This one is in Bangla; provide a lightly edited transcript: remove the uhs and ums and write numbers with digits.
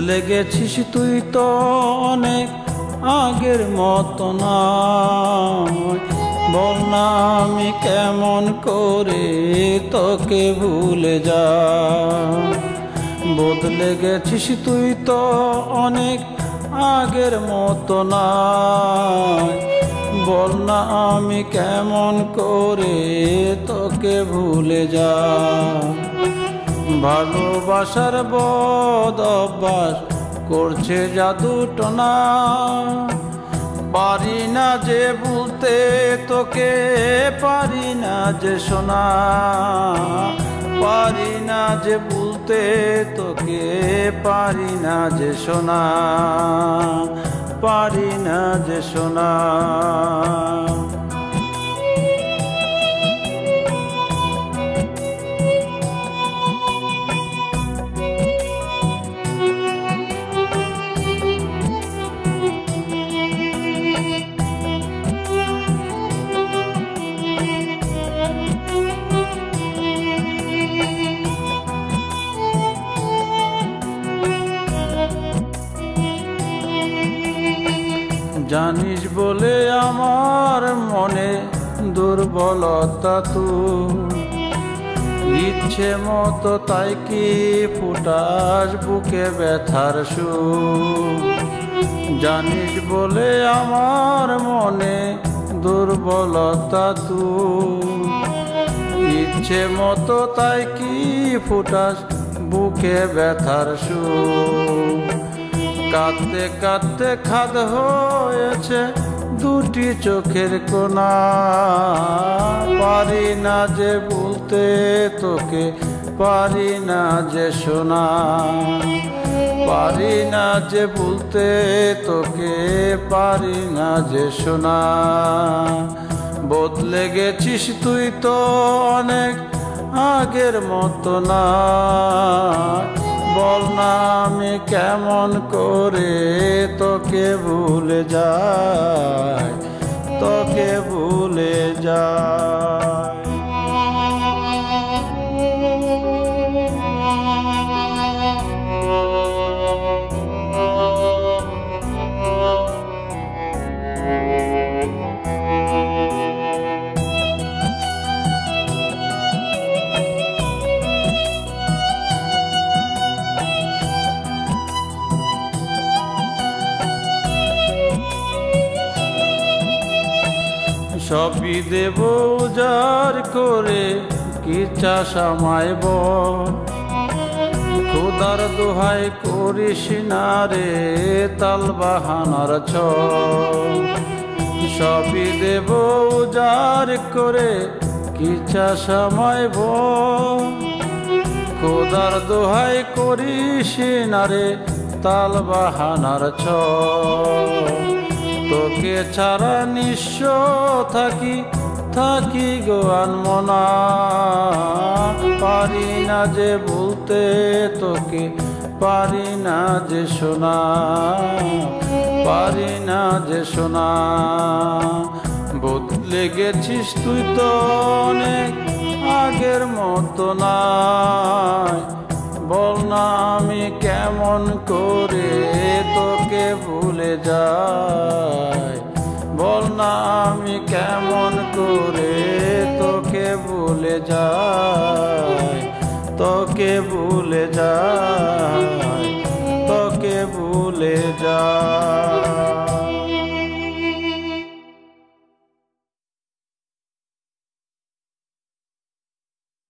বদলে গেছিস তুই তো অনেক আগের মতো নয়। বল না আমি কেমন করে তোকে ভুলে যাই। বদলে গেছিস তুই তো অনেক আগের মতো নয়। বল না আমি কেমন করে তোকে ভুলে যাই। ভালোবাসার বদ অভ্যাস করছে জাদু টোনা। পারি না যে ভুলতে তোকে, পারি না যে শোনা। পারি না যে ভুলতে তোকে, পারি না যে শোনা। পারি না যে শোনা। জানিস বলে আমার মনে দুর্বলতা তুই, ইচ্ছে মতো তাই কি ফুটাস বুকে ব্যথার সুর। জানিস বলে আমার মনে দুর্বলতা তুই, ইচ্ছে মতো তাই কি ফুটাস বুকে ব্যথার সুর। কাঁদতে কাঁদতে খাদ হয়েছে দুটি চোখের কোনা। পারি না যে বলতে তোকে, পারি না যে শোনা। পারি না যে বলতে তোকে, পারি না যে শোনা। বদলে গেছিস তুই তো অনেক আগের মতো না। বল না আমি কেমন করে তোকে ভুলে যাই, তোকে ভুলে যাই। সবই দেব উজাড় করে, কি চাস আমায় বল। খোদার দোহাই করিস না রে তাল বাহানার ছল। সবই দেব উজাড় করে, কি চাস আমায় বল। খোদার দোহাই করিস না রে তাল বাহানার ছল। তোকে ছাড়া নিঃস্ব থাকি, থাকি গো আনমনা। পারি না যে বলতে তোকে, পারি না যে শোনা। পারি না যে শোনা। বদলে গেছিস তুই তো অনেক আগের মতো নাই। বল না আমি কেমন করে তোকে ভুলে যাই। বল না আমি কেমন করে তোকে ভুলে যাই, তোকে ভুলে যাই, তোকে ভুলে যাই।